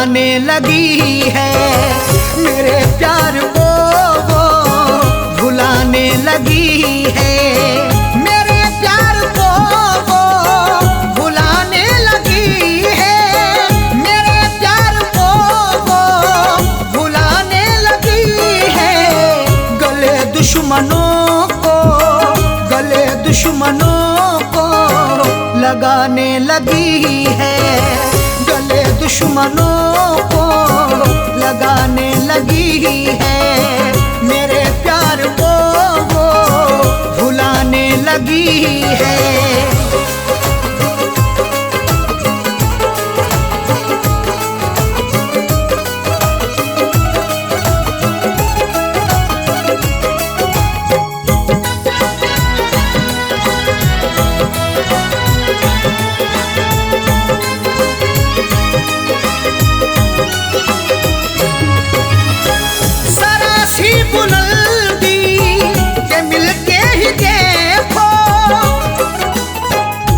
रुलाने लगी है, मेरे प्यार को वो भुलाने लगी है, मेरे प्यार को वो भुलाने लगी है, मेरे प्यार को वो भुलाने लगी है। गले दुश्मनों को लगाने लगी है, गले दुश्मनों को लगाने लगी है, मेरे प्यार को वो भुलाने लगी है।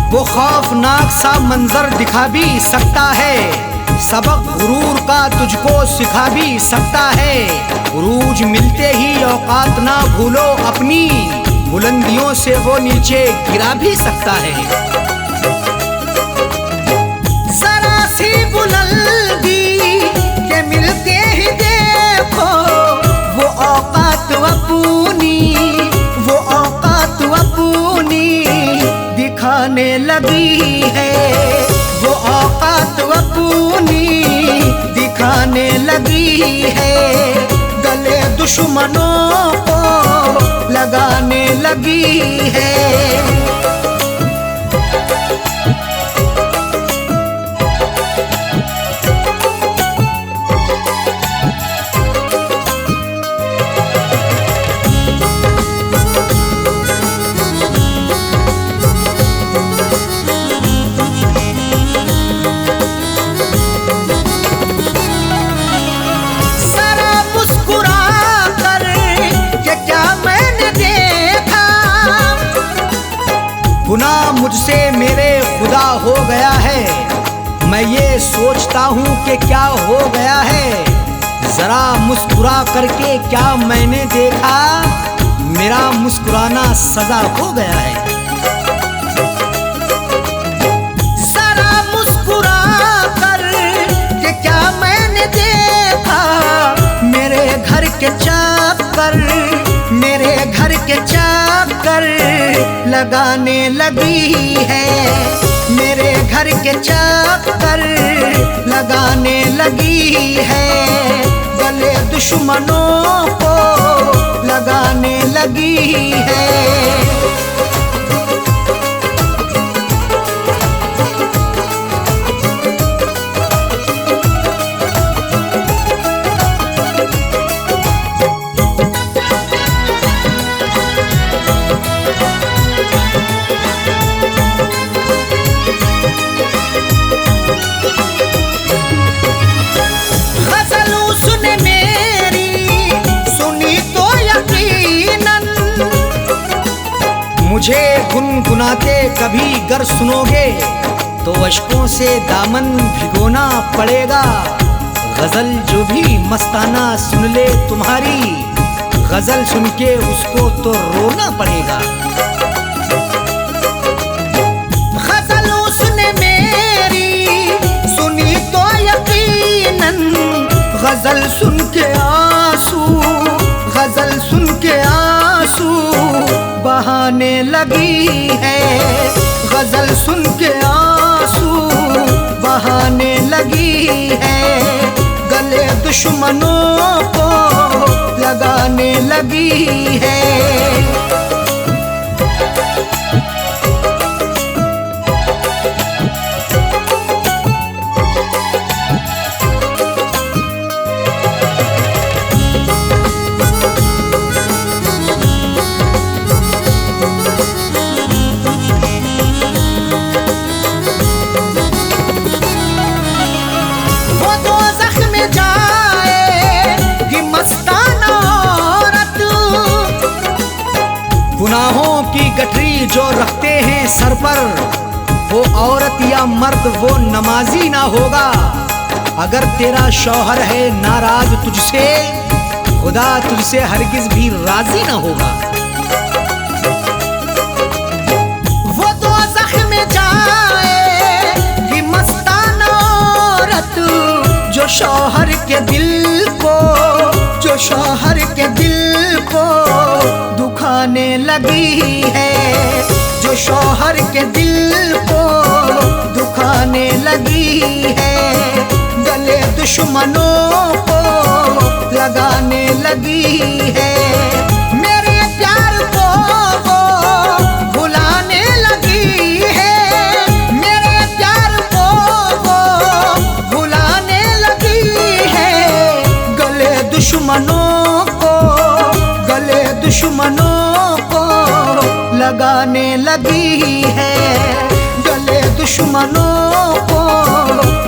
वो खौफनाक सा मंजर दिखा भी सकता है, सबक गुरूर का तुझको सिखा भी सकता है। उरूज मिलते ही औकात ना भूलो अपनी, बुलंदियों से वो नीचे गिरा भी सकता है। जरा सी बुलंदी के मिलते ही देखो, वो औकात अपनी, वो औकात अपनी दिखाने लगी है, वो औकात अपनी दिखाने लगी है, गले दुश्मनों को लगाने लगी है। गुनाह मुझसे मेरे खुदा हो गया है, मैं ये सोचता हूँ कि क्या हो गया है। जरा मुस्कुरा करके क्या मैंने देखा, मेरा मुस्कुराना सजा हो गया है। जरा मुस्कुरा कर के क्या मैंने देखा, मेरे घर के चक्कर, मेरे घर के चक्कर लगाने लगी है, मेरे घर के चक्कर लगाने लगी है, गले दुश्मनों को लगाने लगी है। मुझे गुनगुनाते कभी गर सुनोगे तो अश्कों से दामन भिगोना पड़ेगा। गजल जो भी मस्ताना सुन ले तुम्हारी, गजल सुन के उसको तो रोना पड़ेगा। गजल उसने मेरी सुनी तो यकीनन, गजल सुन के आंसू, गजल सुन के आंसू बहाने लगी है, गजल सुन के आंसू बहाने लगी है, गले दुश्मनों को लगाने लगी है। गुनाहों की गठरी जो रखते हैं सर पर, वो औरत या मर्द वो नमाजी ना होगा। अगर तेरा शौहर है नाराज तुझसे, खुदा तुझसे हरगिज भी राजी न होगा। वो दोज़ख में जाएगी मस्ताना औरत, जो शौहर के दिल को, जो शौहर के दिल को दुखाने लगी है, जो शौहर के दिल को दुखाने लगी है, गले दुश्मनों को लगाने लगी है। मेरे प्यार को वो भुलाने लगी है, मेरे प्यार को वो भुलाने लगी है, गले दुश्मनों को, गले दुश्मनों को लगाने लगी है, गले दुश्मनों को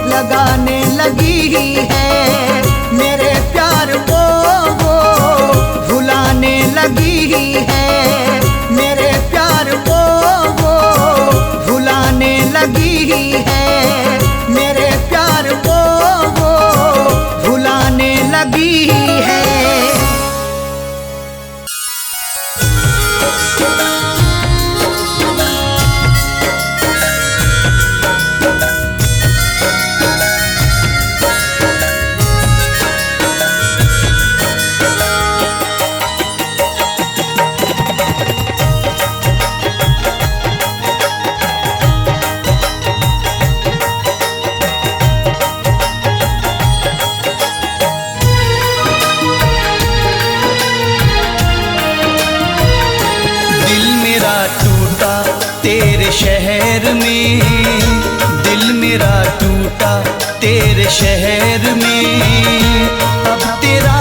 लगाने लगी है। मेरे प्यार को वो भुलाने लगी है, मेरे प्यार को वो भुलाने लगी है, मेरे प्यार को वो भुलाने लगी है। तेरे शहर में, दिल मेरा टूटा तेरे शहर में, अब तेरा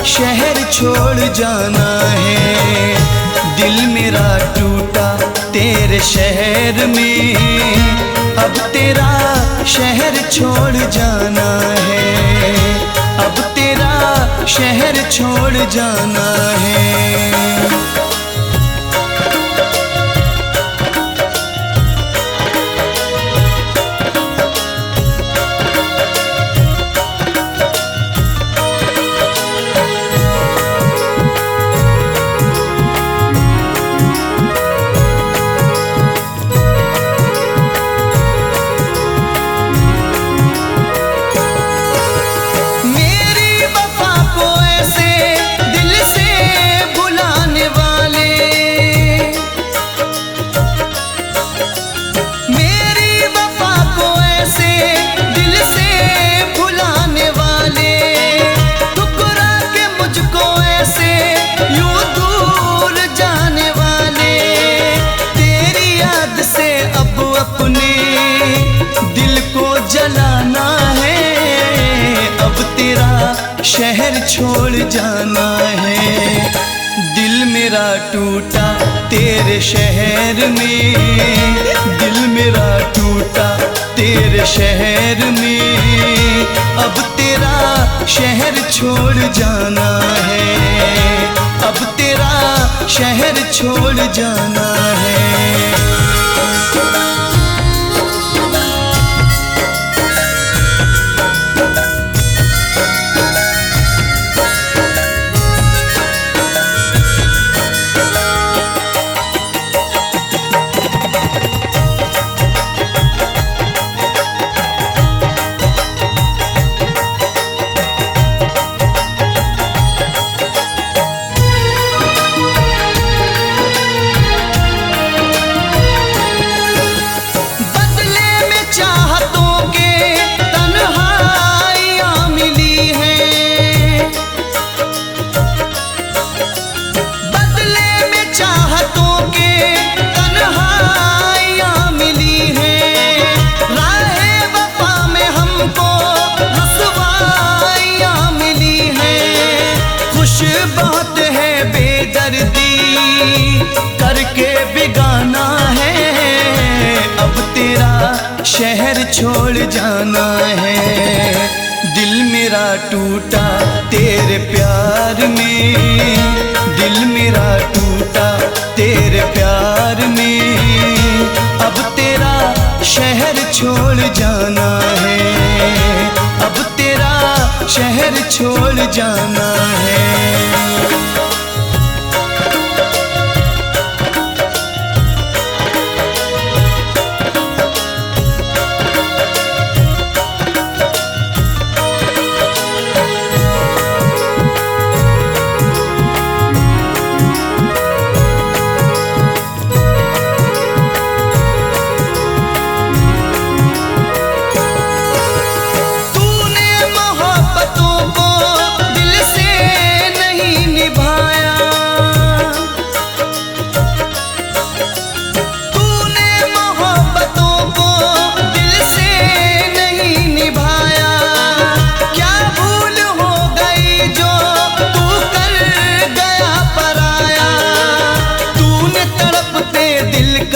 शहर छोड़ जाना है। दिल मेरा टूटा तेरे शहर में, अब तेरा शहर छोड़ जाना है, अब तेरा शहर छोड़ जाना है। शहर छोड़ जाना है। दिल मेरा टूटा तेरे शहर में, दिल मेरा टूटा तेरे शहर में, अब तेरा शहर छोड़ जाना है, अब तेरा शहर छोड़ जाना है। बात है बेदर्दी करके बिगाना है, अब तेरा शहर छोड़ जाना है। दिल मेरा टूटा तेरे प्यार में, दिल मेरा टूटा तेरे प्यार में, अब तेरा शहर छोड़ जाना है, अब छोड़ जाना है।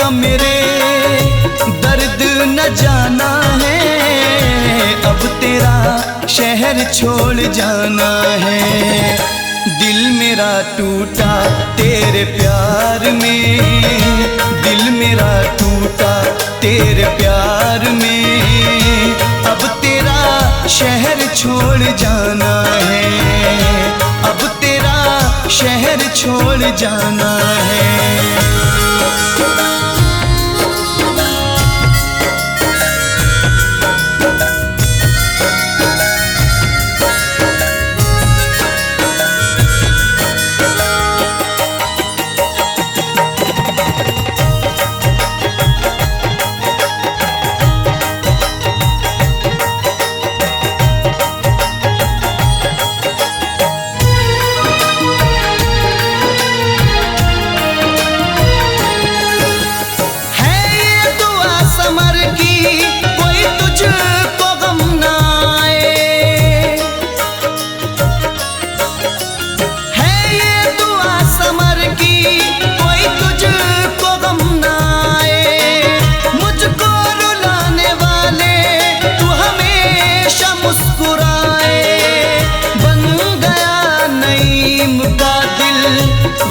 मेरे दर्द न जाना है, अब तेरा शहर छोड़ जाना है। दिल मेरा टूटा तेरे प्यार में, दिल मेरा टूटा तेरे प्यार में, अब तेरा शहर छोड़ जाना है, अब तेरा शहर छोड़ जाना है।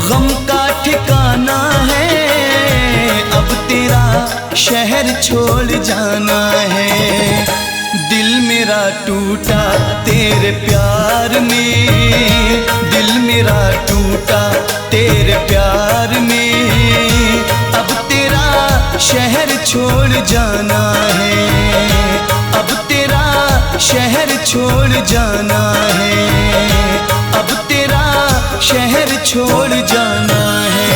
गम का ठिकाना है, अब तेरा शहर छोड़ जाना है। दिल मेरा टूटा तेरे प्यार में, दिल मेरा टूटा तेरे प्यार में, अब तेरा शहर छोड़ जाना है, अब तेरा शहर छोड़ जाना है, अब तेरा शहर छोड़ जाना है।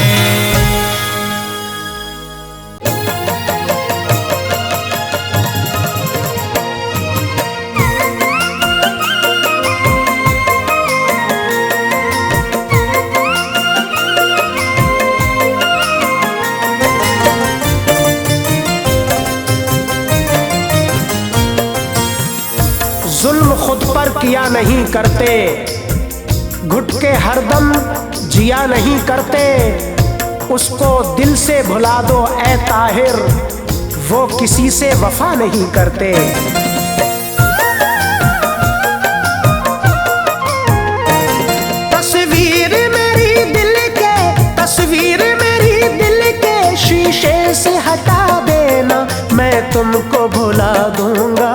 जुल्म खुद पर किया नहीं करते, घुट के हरदम जिया नहीं करते, उसको दिल से भुला दो ऐ ताहिर, वो किसी से वफा नहीं करते। तस्वीर मेरी दिल के, तस्वीर मेरी दिल के शीशे से हटा देना, मैं तुमको भुला दूंगा,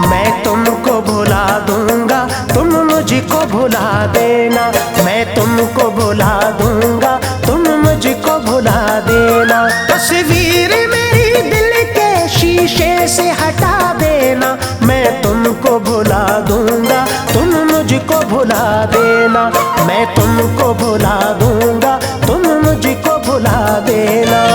मैं तुमको भुला दूंगा, तुम मुझको भुला देना, मैं तुमको भुला दूंगा, तुम मुझको भुला देना। तस्वीर मेरी दिल के शीशे से हटा देना, मैं तुमको भुला दूंगा, तुम मुझको भुला देना, मैं तुमको भुला दूंगा, तुम मुझको भुला देना।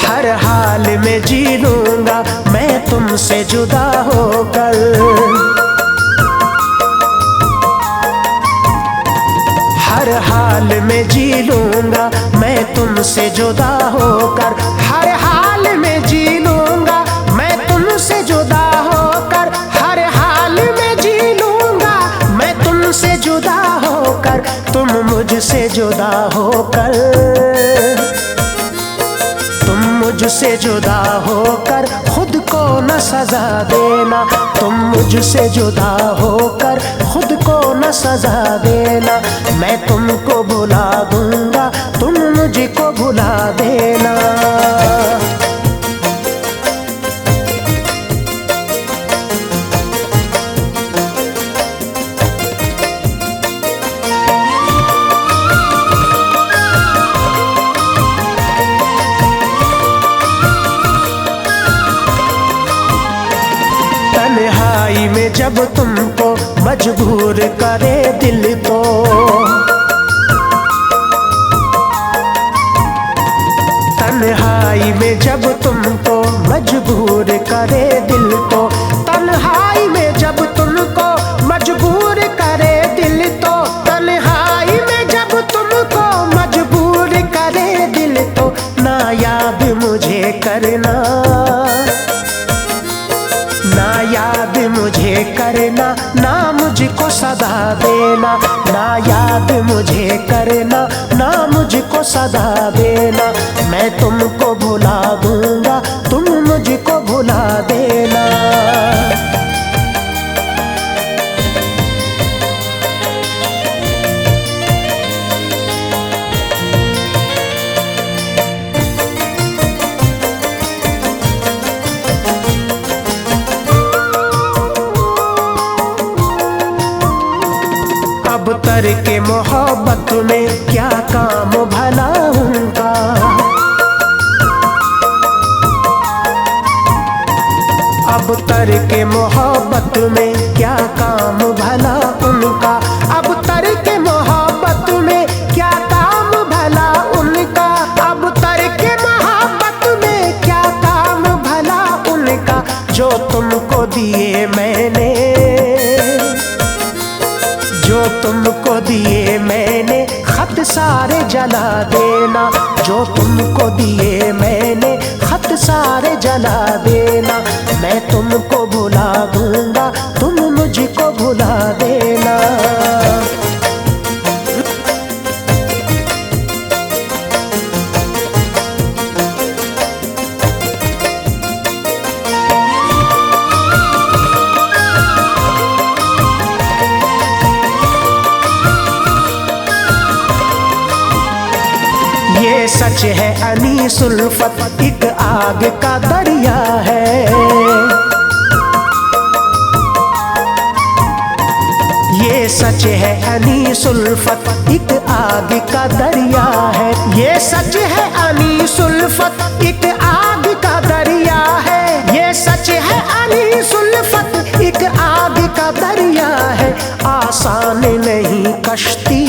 हर हाल में जी लूंगा मैं तुमसे जुदा होकर, हर हाल में जी लूंगा मैं तुमसे जुदा होकर, हर हाल में जी लूंगा मैं तुमसे जुदा होकर, हर हाल में जी लूंगा मैं तुमसे जुदा होकर, तुम मुझसे जुदा होकर, तुम मुझसे जुदा होकर खुद को न सजा देना, तुम मुझसे जुदा होकर खुद को न सजा देना। मैं तुमको भुला दूंगा, तुम मुझको भुला देना। तन्हाई में जब तुमको मजबूर करे दिल तो, तन्हाई में जब तुमको मजबूर करे दिल तो, तन्हाई में जब तुमको मजबूर करे दिल तो, तन्हाई में जब तुमको मजबूर करे दिल तो, ना याद मुझे करना, ना याद मुझे करना, ना मुझको सदा देना, ना याद मुझे करना, ना मुझको सदा देना। मैं तुमको भुला दूंगा, तुम मुझको भुला देना। अब तरके मोहब्बत में क्या काम भला उनका, अब तरके मोहब्बत में क्या काम भला उनका, अब तरके मोहब्बत में क्या काम भला उनका, अब तरके मोहब्बत में क्या काम भला उनका। जो तुमको दिए मैंने, जो तुमको दिए मैंने खत सारे जला देना, जो तुमको दिए मैंने खत सारे जला देना। मैं तुमको भुला दूंगा, तुम मुझको भुला देना। ये सच है अनीस उल्फत एक आग का दरिया है, ये सच है अनीस उल्फत एक आग का दरिया है, ये सच है अनीस उल्फत एक आग का दरिया है, ये सच है अनीस उल्फत एक आग का दरिया है। आसान नहीं कश्ती,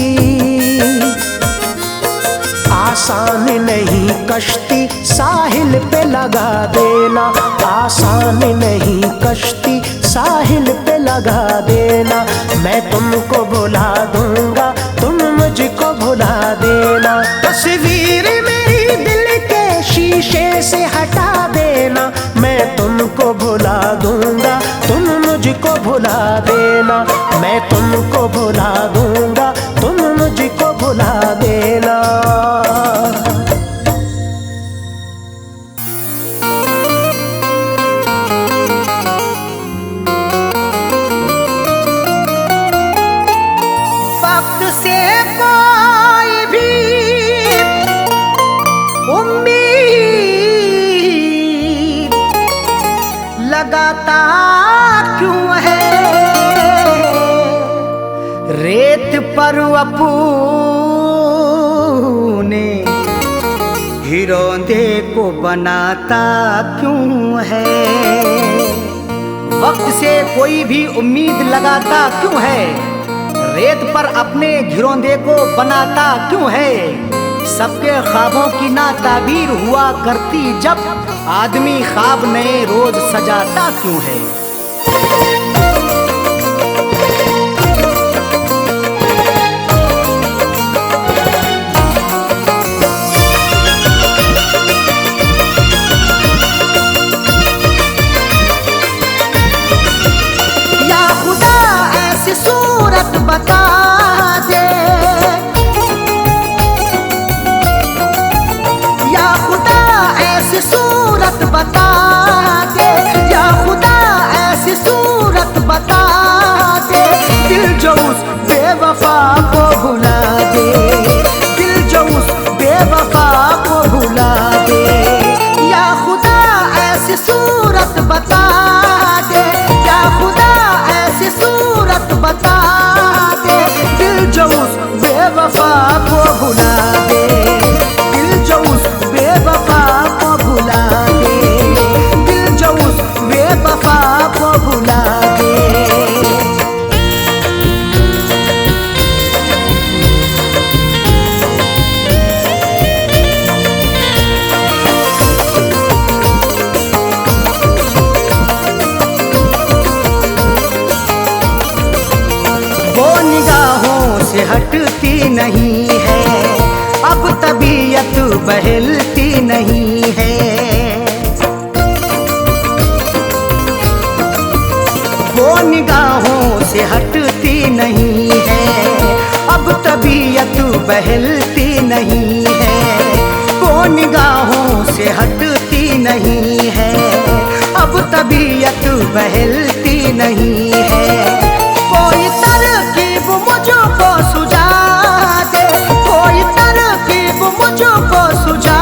आसान नहीं कश्ती साहिल पे लगा देना, आसान नहीं कश्ती साहिल पे लगा देना। मैं तुमको भुला दूंगा, तुम मुझको भुला देना। तस्वीर मेरी दिल के शीशे से हटा देना, मैं तुमको भुला दूंगा, तुम मुझको भुला देना। मैं तुमको भुला दूंगा, तुम मुझको भुला देना। वक्त से कोई भी उम्मीद लगाता क्यों है, रेत पर अपने हिरोंदे को बनाता क्यों है। वक्त से कोई भी उम्मीद लगाता क्यों है, रेत पर अपने घिरौंदे को बनाता क्यों है। सबके ख्वाबों की ना ताबीर हुआ करती जब, आदमी ख्वाब नए रोज सजाता क्यों है। या खुदा ऐसी सूरत बता दे, या खुदा ऐसी ऐसी सूरत बता दे, क्या खुदा ऐसी सूरत बता दे, दिल जो उस बेवफा को भुला दे, दिल जो उस बेवफा को भुला दे, दिल जो उस बेवफा को भुला दे। से हटती नहीं है, अब तबीयत बहलती नहीं है, वो निगाहों से हटती नहीं है, अब तबीयत बहलती नहीं है, वो निगाहों से हटती नहीं है, अब तबीयत बहलती नहीं है। कोई तरकीब मुझको सुझा दे, कोई तरकीब मुझको सुझा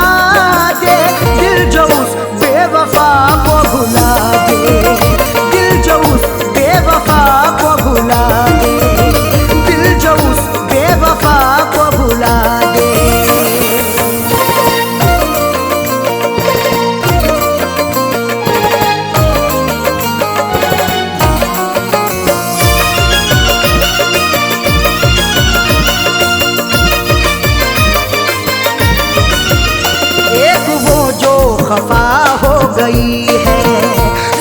दे, दिल जो उस बेवफा को भुला दे, दिल जो उस बेवफा को भुला दे, दिल जो उस बेवफा को भुला दे। खफा हो गई है,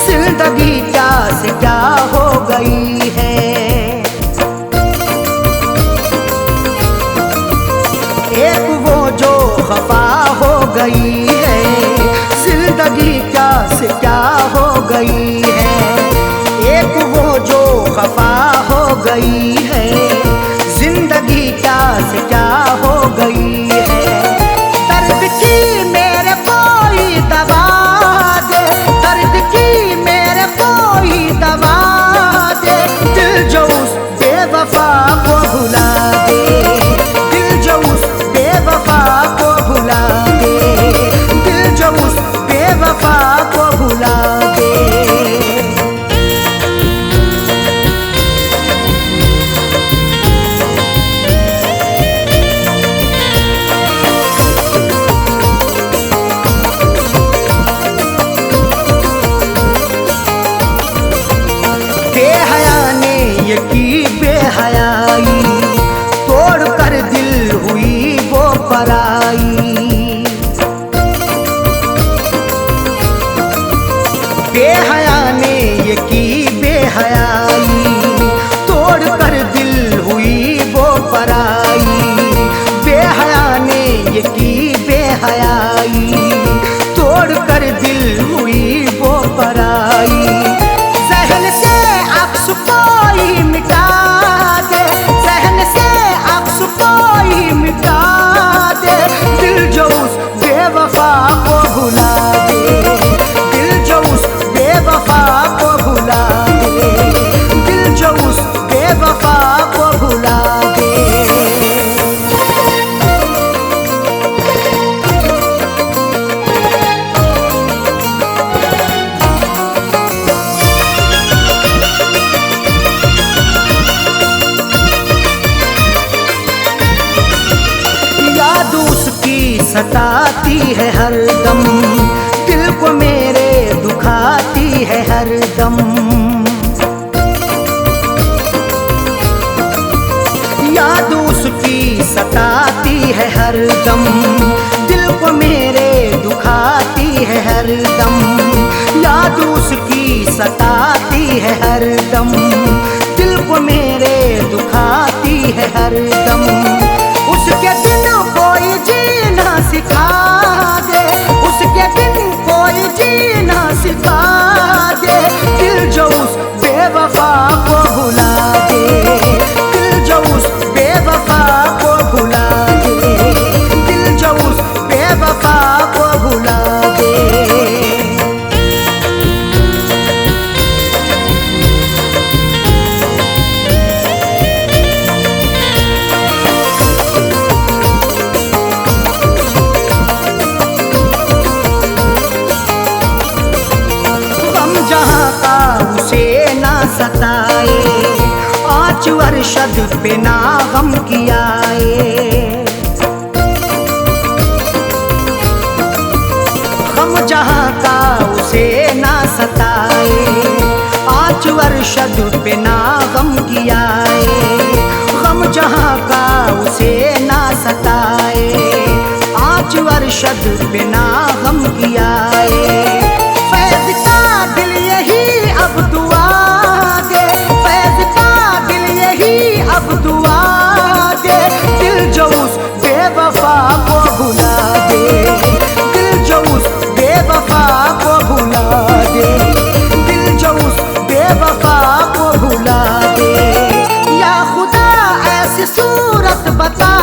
जिंदगी क्या से क्या हो गई है, एक वो जो खफा हो गई है, जिंदगी क्या से क्या हो गई है, एक वो जो खफा हो गई है, जिंदगी क्या से क्या हो गई है। दर्द की मेरे कोई दवा दे, दर्द की मेरे कोई दवा दे, दिल जो उस बेवफा को भुला दे, दिल जो उस बेवफा को भुला दे, दिल जो उस बेवफा को भुला दे। ये की बेहयाई, तोड़ कर दिल हुई वो पराई, बेहया ने ये की बेहयाई, तोड़ कर दिल हुई वो पराई, बेहया ने ये की बेहयाई, तोड़ कर दिल हुई वो पराई। जहन से अक्स कोई मिटा दे, जहन से अक्स कोई मिटा दे, दिल जो उस बेवफा को भुला दे, दिल जो उस बेवफा को भुला दे, दिल जो उस बेवफा को भुला दे। सताती है हर दम, दिल को मेरे दुखाती है हर दम, याद उसकी सताती है हर दम, दिल को मेरे दुखाती है हर दम, याद उसकी सताती है हर दम, दिल को मेरे दुखाती है हर दम। उसके दिन कोई जीना सिखा दे, उसके दिन कोई जीना सिखा दे, दिल जो उस बेवफा को भुला दे, दिल जो उस बेवफा को भुला दे, दिल जो उस बेवफा को भुला दे। अरशद पे ना गम किया गम जहाँ का उसे ना सताए। आज अरशद पे ना गम किया गम जहाँ का उसे ना सताए। आज अरशद पे ना गम किया फैज़ का दिल यही अब दुआ दे, फैज़ का दिल यही अब दुआ दे। दिल जो उस बेवफा को भुला दे, दिल जो उस बेवफा को भुला दे, दिल जो उस बेवफा को भुला दे। या खुदा ऐसी सूरत बता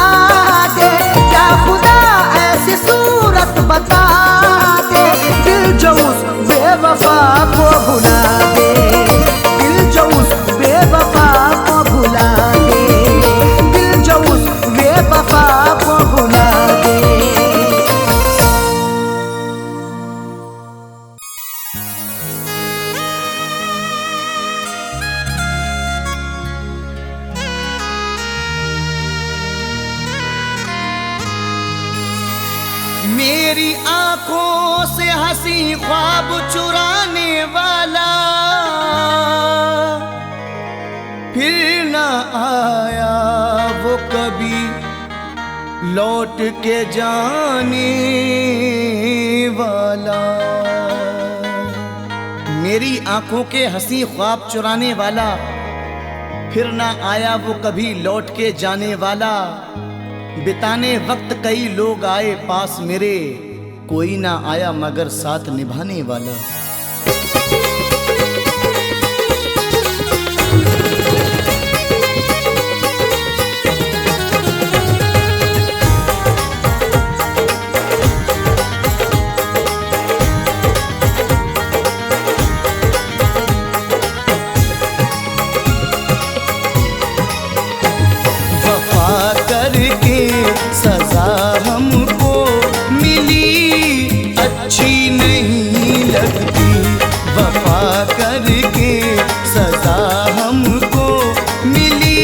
दे, या खुदा ऐसी सूरत बता दे। दिल जो उस बेवफा को भुला दे, दिल जो उस बेवफा को भुला दे, दिल जो उस बेवफा को भुला दे। मेरी आंखों से हंसी ख्वाब चुराने वाला फिर ना आया वो कभी लौट के जाने वाला। मेरी आंखों के हंसी ख्वाब चुराने वाला फिर ना आया वो कभी लौट के जाने वाला। बिताने वक्त कई लोग आए पास मेरे, कोई ना आया मगर साथ निभाने वाला। सजा हमको मिली अच्छी नहीं लगती, वफा करके सजा हमको मिली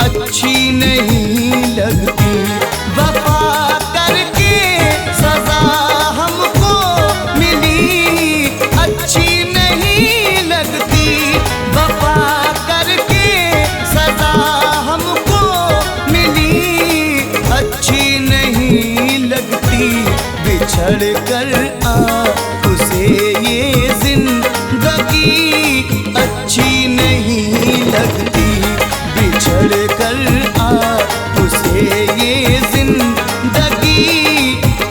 अच्छी नहीं लगती। वफा करके सजा हमको मिली अच्छी नहीं लगती, वफा करके सजा हमको अच्छी नहीं लगती। बिछड़ कर आ उसे ये जिंदगी अच्छी नहीं लगती, बिछड़ कर आ उसे ये जिंदगी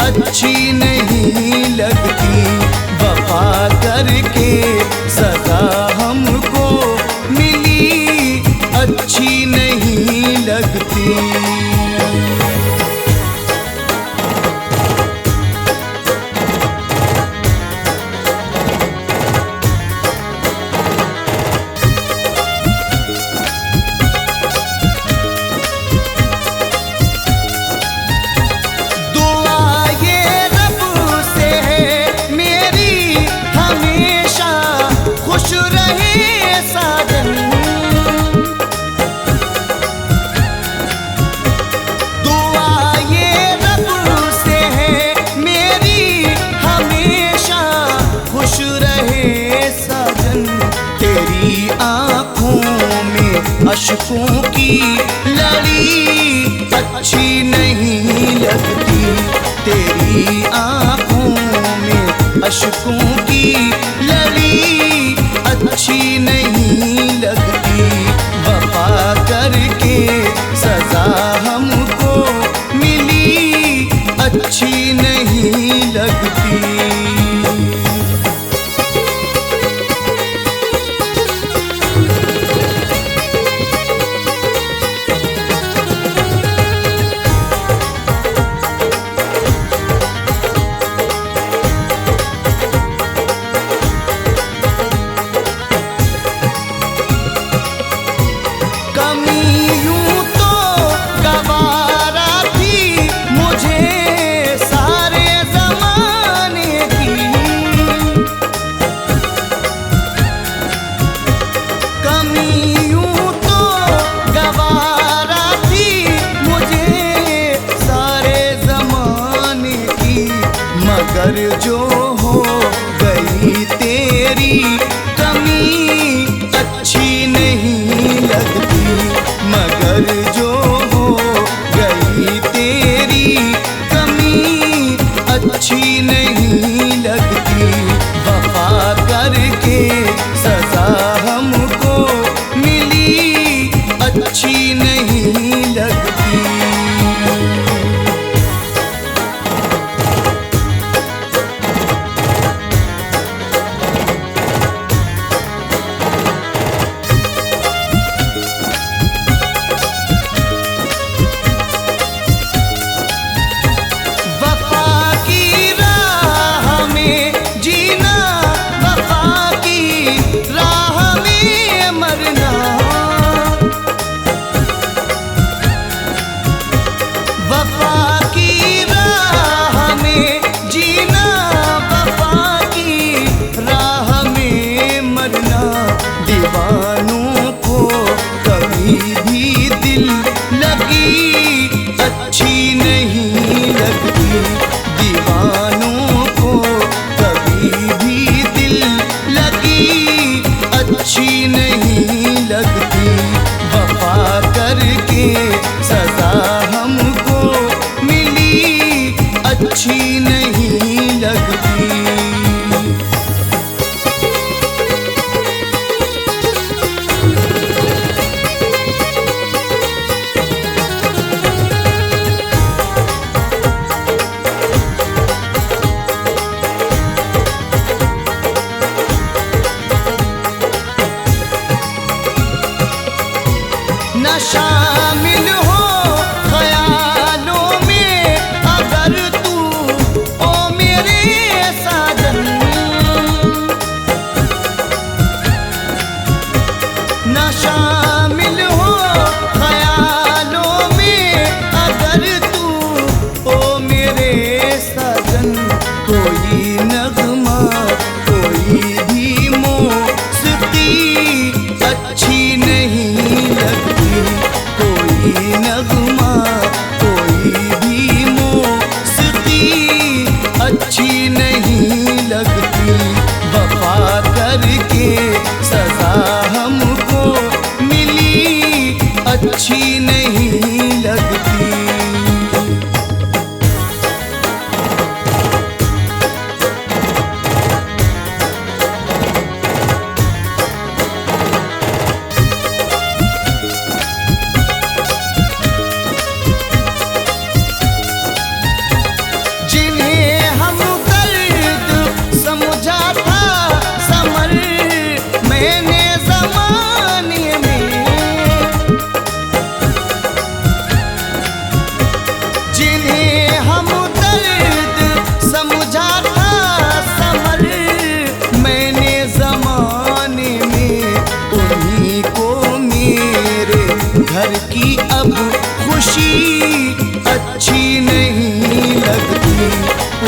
अच्छी नहीं लगती। वफा करके सजा हमको मिली अच्छी नहीं लगती। अशकों की लड़ी अच्छी नहीं लगती, तेरी आँखों में अशकों की लड़ी अच्छी नहीं लगती। वफा करके सजा हमको मिली अच्छी नहीं लगती। सारे ज़माने की नगमा, कोई भी मौसिकी अच्छी नहीं लगती। कोई नगमा, कोई भी मौसिकी अच्छी नहीं लगती। वफा करके सजा हमको मिली, अच्छी नहीं लगती। जिन्हें हम दर्द समझा था समर मैंने ज़माने में, जिन्हें हम दर्द समझा था समर मैंने ज़माने में, उन्हीं को मेरे घर की अब खुशी अच्छी नहीं लगती।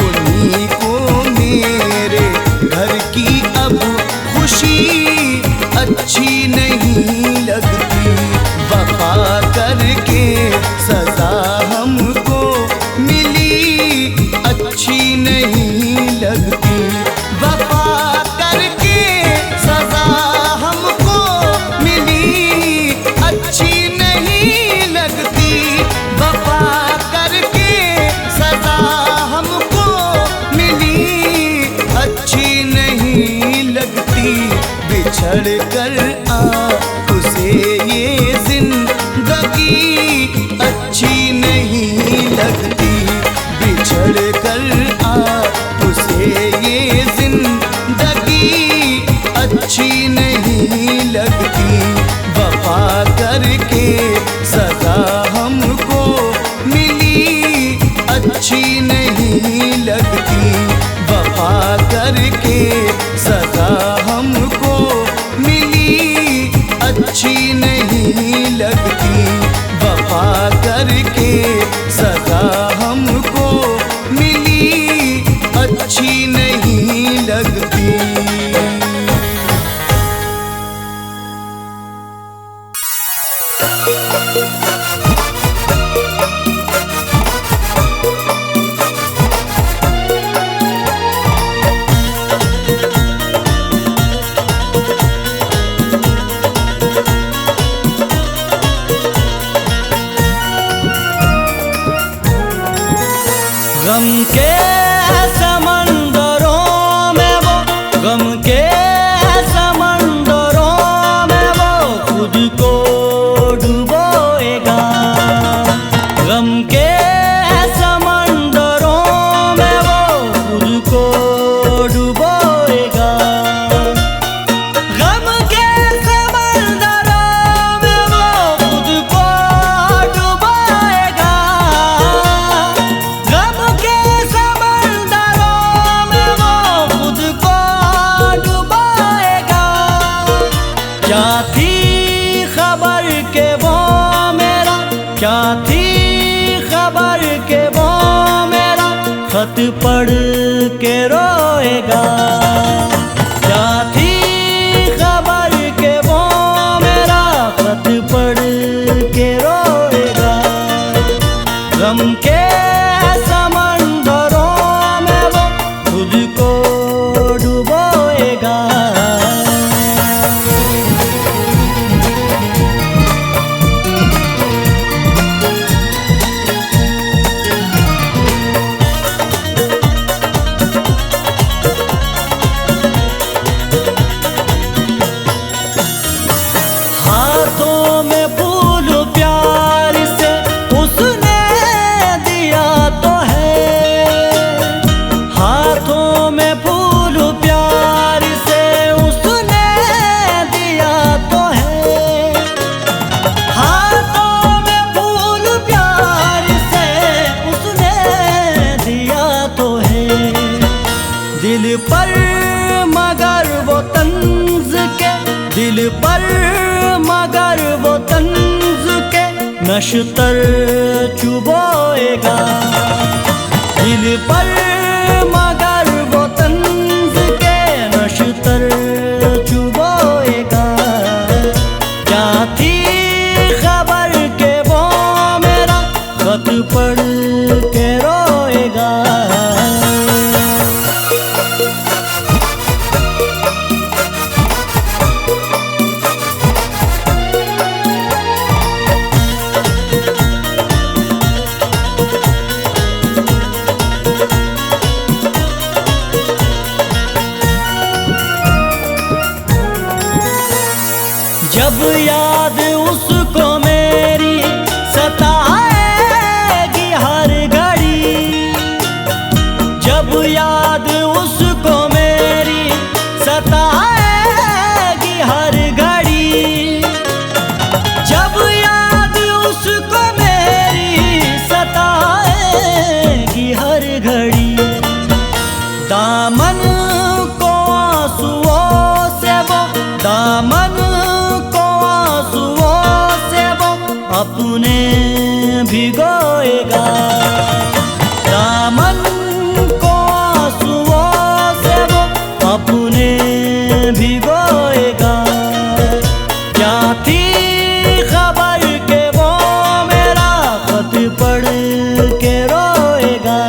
उन्हीं को मेरे घर की अब खुशी अच्छी नहीं लगती। वफा करके सजा हमको मिली, अच्छी नहीं लगती। वफा करके सजा हमको मिली, अच्छी नहीं लगती। वफा करके सजा हमको मिली, अच्छी नहीं लगती। बिछड़ कर उसे ये जिंदगी अच्छी नहीं लगती। बिछड़ कर उसे ये जिंदगी अच्छी नहीं लगती। वफा करके सजा हमको मिली, अच्छी नहीं लगती। वफा करके सजा हमको मिली, अच्छी नहीं लगती। वफा करके सजा हमको मिली, अच्छी नहीं लगती। गम के समंदरों में वो, गम के समंदरों में वो खुद को डुबोएगा। गम के समंदरों में वो खुद को डुबोएगा। गम के समंदरों में वो खुद को डुबोएगा। गम के समंदरों में वो खुद को डुबोएगा। क्या थी खबर के वो मेरा, क्या थी खबर के वो मेरा खत पढ़ के रोएगा। क्या थी खबर के वो मेरा खत पढ़ के रोएगा। गम के समंदरों में वो खुद को डुबोएगा। हाथों में फूल प्यार से उसने दिया तो है। हाथों में फूल प्यार से उसने दिया तो है। हाथों में फूल प्यार से उसने दिया तो है। दिल पर मगर वो तंज के, दिल पर मगर वो तंज के नशतर चुबोएगा। दिल पर मगर वो तंज जब याद उसको मेरी सताएगी हर घड़ी, जब याद उसको मेरी सताएगी हर घड़ी, जब याद उसको मेरी सताएगी हर घड़ी। दामन को आंसुओं से वो, दामन को आंसुओं से वो अपने भिगोएगा, दामन को आंसुओं से वो अपने भिगोएगा। क्या थी खबर के वो मेरा खत पढ़ के रोएगा।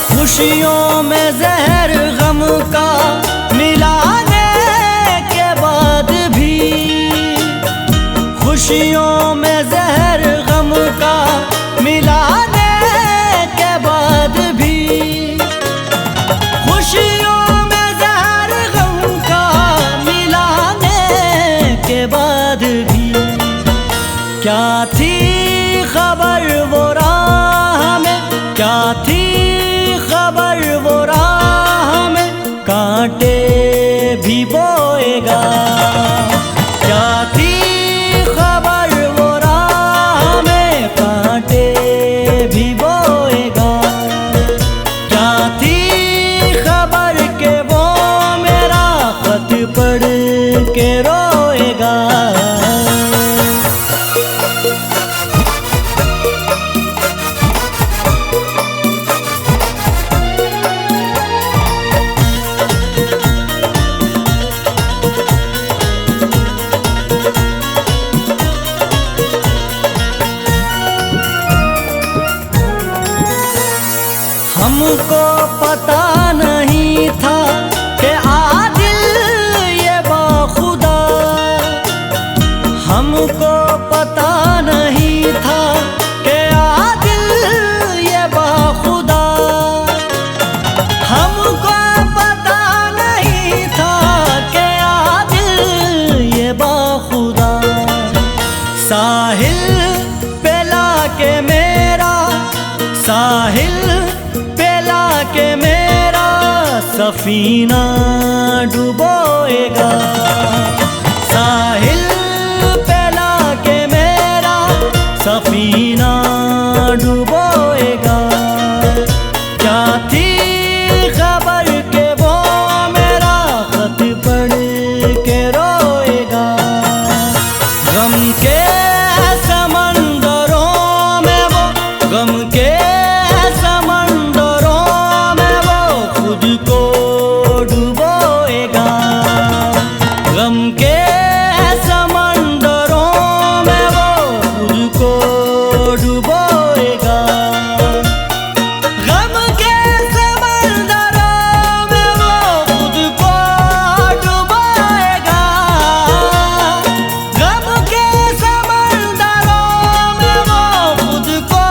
खुशियों में जहर गम का मिलाने के बाद भी, खुशियों में जहर गम का मिलाने के बाद भी, खुशियों में जहर गम का मिलाने के बाद भी, क्या थी खबर वो राह में, क्या थी खबर वो राह में कांटे भी बोएगा। क्या थी खबर वो राह में कांटे भी बोएगा। क्या थी खबर के वो मेरा खत पढ़ के रोएगा। हमको पता नहीं था कि आदिल ये बाखुदा, हमको पता नहीं था कि आदिल ये बाखुदा, हमको पता नहीं था कि आदिल ये बाखुदा। साहिल पे लाके मेरा, साहिल के मेरा सफीना डुबोएगा, साहिल पे लाके मेरा सफीना डुबोएगा। क्या थी खबर के वो मेरा खत पढ़ के रोएगा। गम के समंदरों में वो, गम के को डुबोएगा, गम के समंदरों में वो खुद को डुबोएगा। गम के समंदरों में वो खुद को डुबोएगा, गम के समंदरों में वो खुद को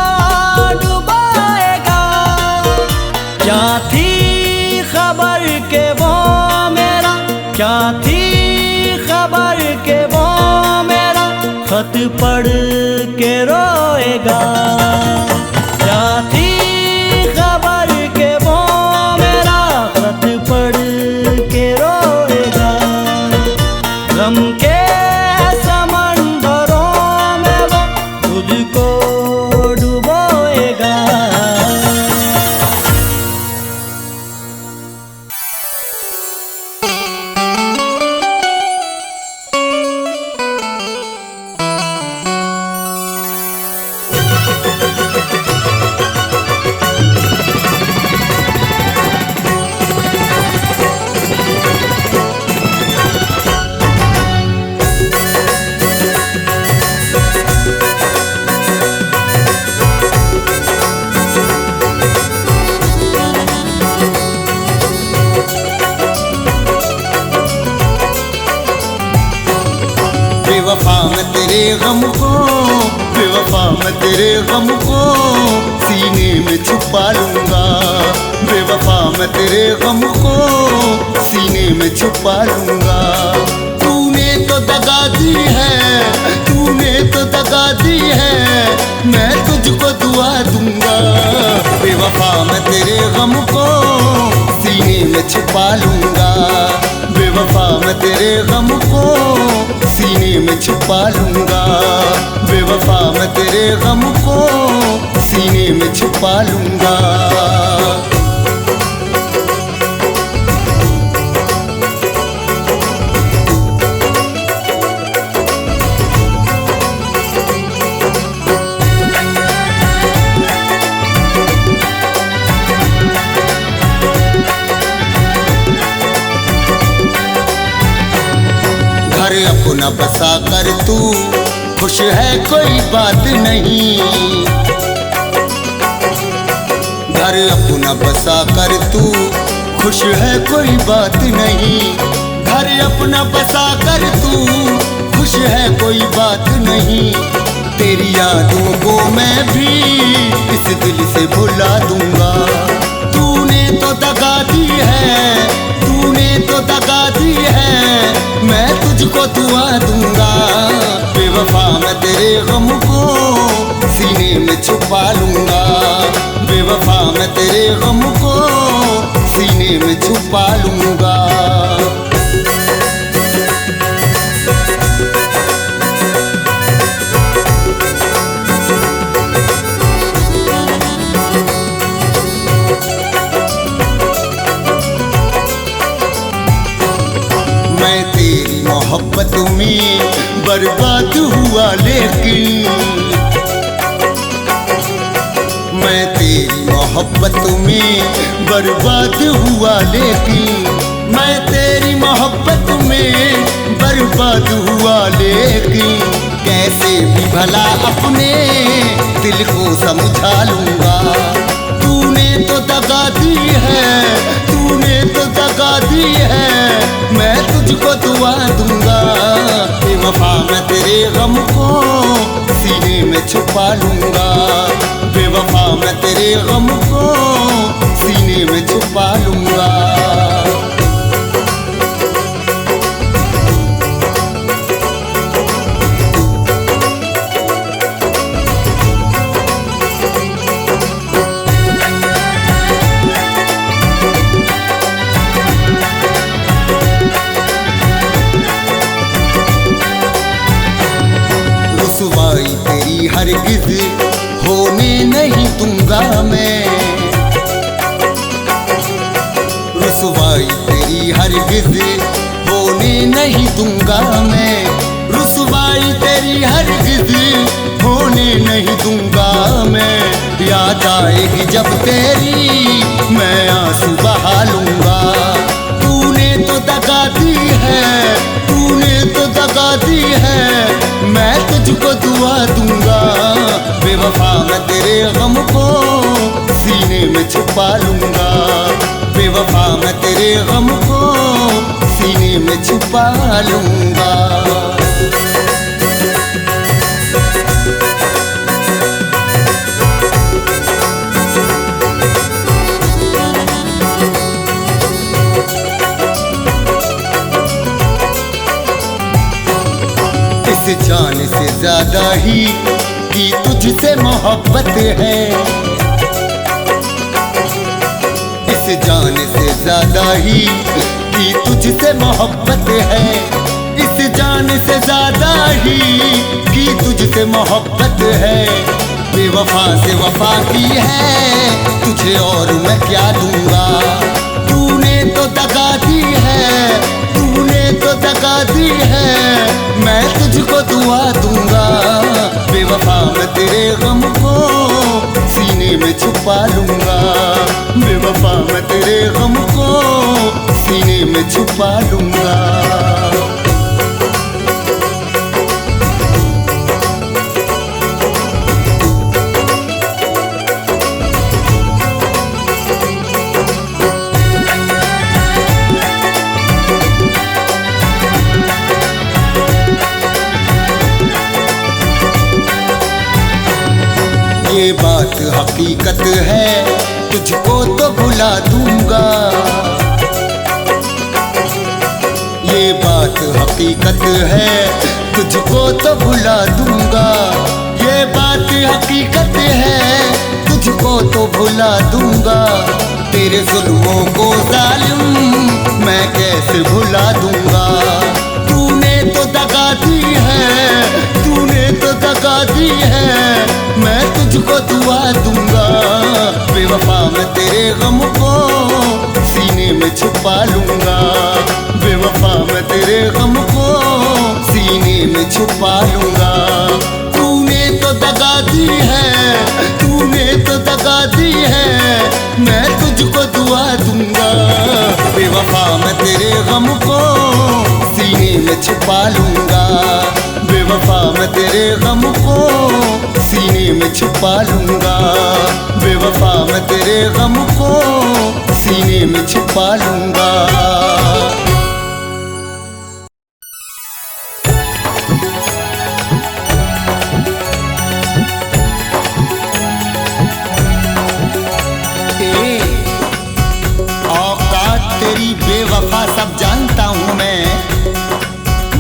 डुबोएगा। क्या थी खबर के वो मेरा, क्या थी खबर के वो मेरा खत पढ़ के रोएगा। क्या थी खबर के वो मेरा खत पढ़ के रोएगा। गम के समंदरों में वो खुद को डुबोएगा। बेवफा मैं तेरे गम को, बेवफा मैं तेरे गम को सीने में छुपा लूंगा। बेवफा मैं तेरे गम को सीने में छुपा लूंगा। तूने तो दगा दी है, तूने तो दगा दी है, मैं तुझको दुआ दूंगा। बेवफा मैं तेरे गम को सीने में छुपा लूंगा। बेवफा मैं तेरे गम को सीने में छुपा लूंगा। बेवफा मैं तेरे गम को सीने में छुपा लूंगा। घर अपना बसा कर तू खुश है कोई बात नहीं। घर अपना बसा कर तू खुश है कोई बात नहीं। घर अपना बसा कर तू खुश है कोई बात नहीं। तेरी यादों को मैं भी इस दिल से भुला दूंगा। तूने तो दगा दी है, तूने तो दगा दी है, मैं तुझको दुआ दूंगा। बेवफा मैं तेरे गम को सीने में छुपा लूंगा। बेवफा मैं तेरे गम को सीने में छुपा लूंगा। मैं तेरी मोहब्बत में बर्बाद हुआ लेकिन, मैं तेरी मोहब्बत में बर्बाद हुआ लेकिन, मैं तेरी मोहब्बत में बर्बाद हुआ लेकिन, कैसे भी भला अपने दिल को समझा लूंगा। तूने तो दगा दी है, तूने तो दगा दी है, मैं तुझको दुआ दूंगा। बेवफा मैं तेरे गम को सीने में छुपा लूंगा। बेवफा मैं तेरे गम को सीने में छुपा लूंगा। रुसवाई तेरी हरगिज़ होने नहीं दूंगा मैं। रुसवाई तेरी हरगिज़ होने नहीं दूंगा मैं। रुसवाई तेरी हरगिज़ होने नहीं दूंगा मैं। याद आएगी जब तेरी मैं आंसू बहा लूंगा। तूने तो दगा दी है, तूने तो दगा दी है, मैं तुझको दुआ दूंगा। बेवफा मैं तेरे गम को सीने में छुपा लूंगा। बेवफा मैं तेरे गम को सीने में छुपा लूंगा। इस जान से ज्यादा ही की तुझसे मोहब्बत है। इस जान से ज्यादा ही की तुझसे मोहब्बत है। इस जान से ज्यादा ही की तुझसे मोहब्बत है। बेवफा से वफा की है, तुझे और मैं क्या दूंगा। तूने तो दगा दी है, तूने तो दगा दी है, मैं तुझको दुआ दूंगा। बेवफा मैं तेरे गम को सीने में छुपा लूंगा। बेवफा मैं तेरे गम को सीने में छुपा लूंगा। ये बात हकीकत है, तुझको तो भुला दूंगा। ये बात हकीकत है, तुझको तो भुला दूंगा। ये बात हकीकत है, तुझको तो भुला दूंगा। तेरे जुल्मों को जालिम मैं कैसे भुला दूंगा। तूने तो दगा दी है, तूने तो दगा दी है, मैं तुझको दुआ दूंगा। बेवफा मैं तेरे गम को सीने में छुपा लूंगा। बेवफा मैं तेरे गम को सीने में छुपा लूंगा। तूने तो दगा दी है, तूने तो दगा दी है, मैं तुझको दुआ दूंगा। बेवफा मैं तेरे गम को सीने में छुपा लूंगा। बेवफा मैं तेरे गम को सीने में छुपा लूंगा। बेवफा मैं तेरे गम को सीने में छुपा लूंगा। तेरी बेवफा सब जानता हूँ मैं,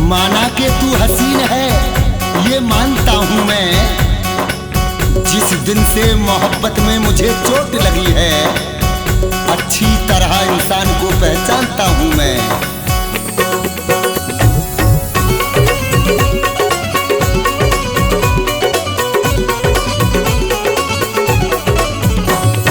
माना कि तू हसीन है ये मानता हूँ मैं। जिस दिन से मोहब्बत में मुझे चोट लगी है, अच्छी तरह इंसान को पहचानता हूँ मैं।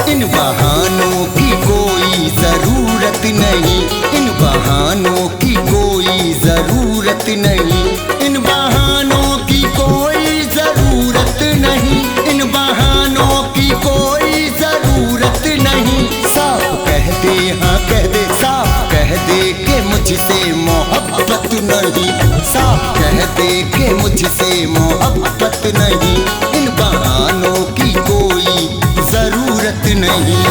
इन बहानों की कोई जरूरत नहीं, इन बहानों की कोई जरूरत नहीं, इन बहानों की कोई जरूरत नहीं, इन बहानों की कोई जरूरत नहीं। साफ कह दे, हाँ कह दे, साफ कह दे कि मुझसे मोहब्बत नहीं। साफ कह दे कि मुझसे मोहब्बत नहीं। इन बहानों की कोई जरूरत नहीं।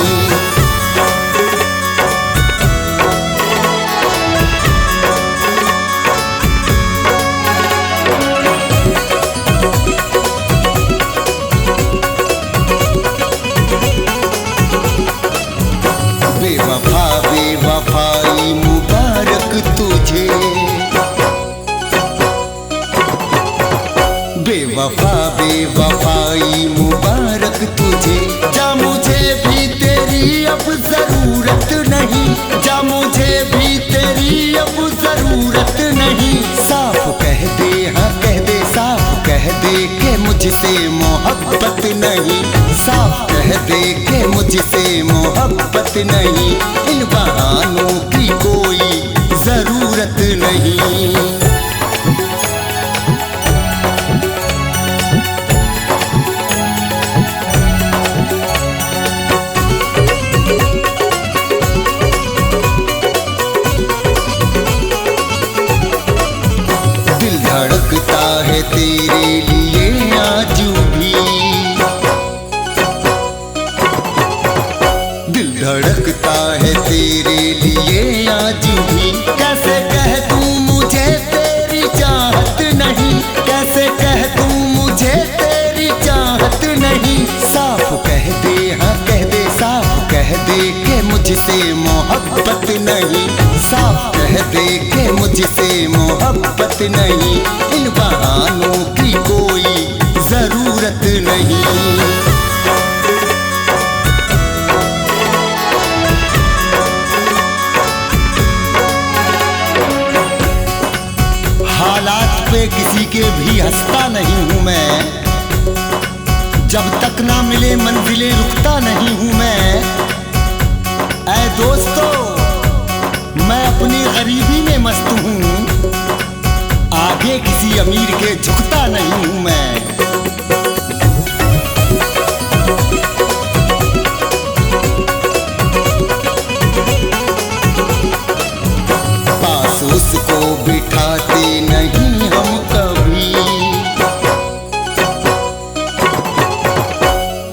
बेवफा बेवफाई मुबारक तुझे, बेवफा बेवफाई मुबारक तुझे। जा मुझे भी तेरी अब जरूरत नहीं, जा मुझे भी तेरी अब जरूरत नहीं। साफ कह दे, हाँ कह दे, साफ कह दे कि मुझसे मोहब्बत नहीं। साफ कह दे कि मुझसे मोहब्बत नहीं। इन बहानों की कोई जरूरत नहीं। दिल धड़कता है तेरे लिए आज भी, दिल धड़कता है तेरे लिए आज भी। कैसे कह दूं मुझे तेरी चाहत नहीं, कैसे कह दूं मुझे तेरी चाहत नहीं। साफ कह दे, हाँ कह दे, साफ कह दे कि मुझसे मोहब्बत नहीं। साफ कह दे कि मुझसे मोहब्बत नहीं। इन बहानों की कोई जरूरत नहीं। हालात पे किसी के भी हंसता नहीं हूँ मैं, जब तक ना मिले मंजिलें रुकता नहीं हूँ मैं। ऐ दोस्तों मैं अपनी गरीबी में मस्त हूँ, आगे किसी अमीर के झुकता नहीं हूँ मैं। पास उसको बिठाते नहीं हम कभी,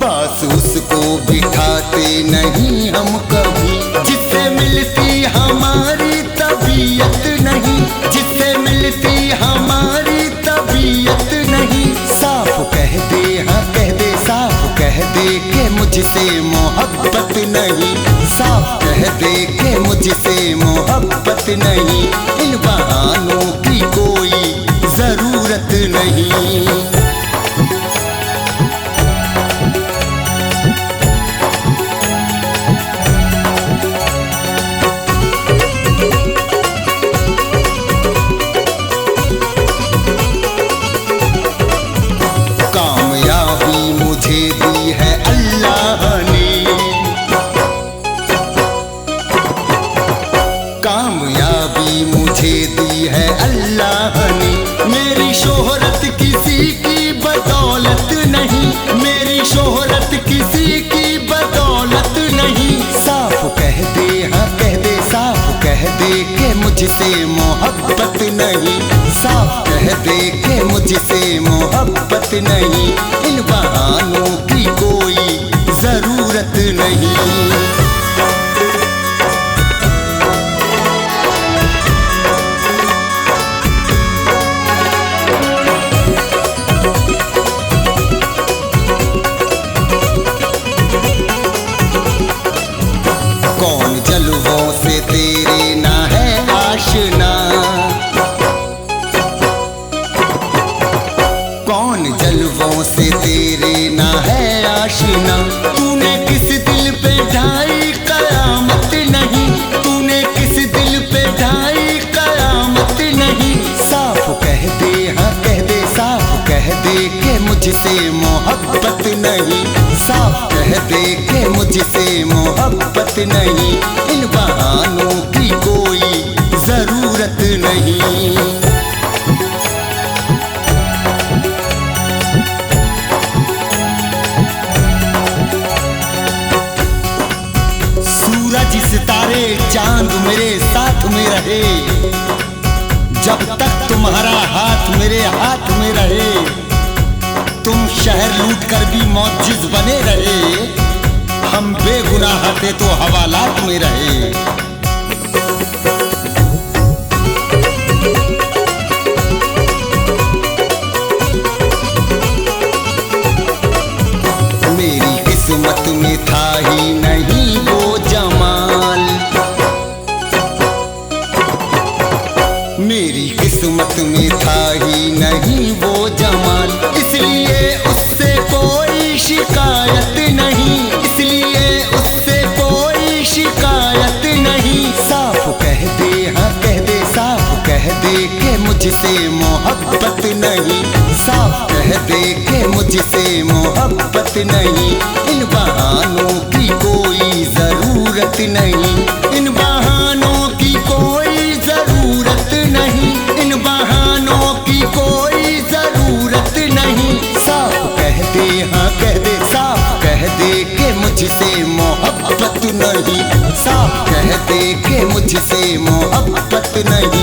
पास उसको बिठाते नहीं हम कभी। जिससे मिलती हमारी तबीयत नहीं, जिससे मिलती हमारी तबीयत नहीं। साफ कह दे, हाँ कह दे, साफ कह मुझसे मोहब्बत नहीं, साफ कह दे के मुझसे मोहब्बत नहीं, इन बहानों की कोई जरूरत नहीं। कामयाबी मुझे दी है अल्लाह ने, कामयाबी मुझे दी है अल्लाह ने, मेरी शोहरत किसी की बदौलत नहीं, मेरी शोहरत किसी की बदौलत नहीं, साफ कह दे हाँ कह दे, साफ कह दे के मुझसे मोहब्बत नहीं, साफ कह दे के मुझसे मोहब्बत नहीं, इन बहानों की कोई जरूरत नहीं। कौन जलवों से तेरे ना है आशना, कौन जलवों से तेरे ना है आशना, तूने किस दिल पे ढाई कयामत नहीं, तूने किस दिल पे ढाई कयामत नहीं, साफ कह दे हाँ कह दे, साफ कह दे के मुझसे मोहब्बत नहीं, साफ कह दे के मुझसे मोहब्बत नहीं, इन बहानों की कोई जरूरत नहीं। सूरज सितारे चांद मेरे साथ में रहे, जब तक तुम्हारा हाथ मेरे हाथ में रहे, तुम शहर लूट कर भी मौजिज बने रहे, हम बेगुनाह थे तो हवालात में रहे। मेरी किस्मत में था ही नहीं वो जमाल, मेरी किस्मत में था ही नहीं वो जमाल, इसलिए उससे कोई शिकायत नहीं, इसलिए उससे कोई शिकायत नहीं, साफ कह दे हाँ कह दे, साफ कह दे के मुझसे मोहब्बत नहीं, साफ कह दे के मुझसे मोहब्बत नहीं, इन बहानों की कोई जरूरत नहीं, इन बहानों की कोई जरूरत नहीं, इन बहानों की कोई जरूरत नहीं, साफ कह दे हाँ कह दे, साफ कह दे के मुझसे मोहब्बत नहीं, साफ कह दे के मुझसे मोहब्बत नहीं।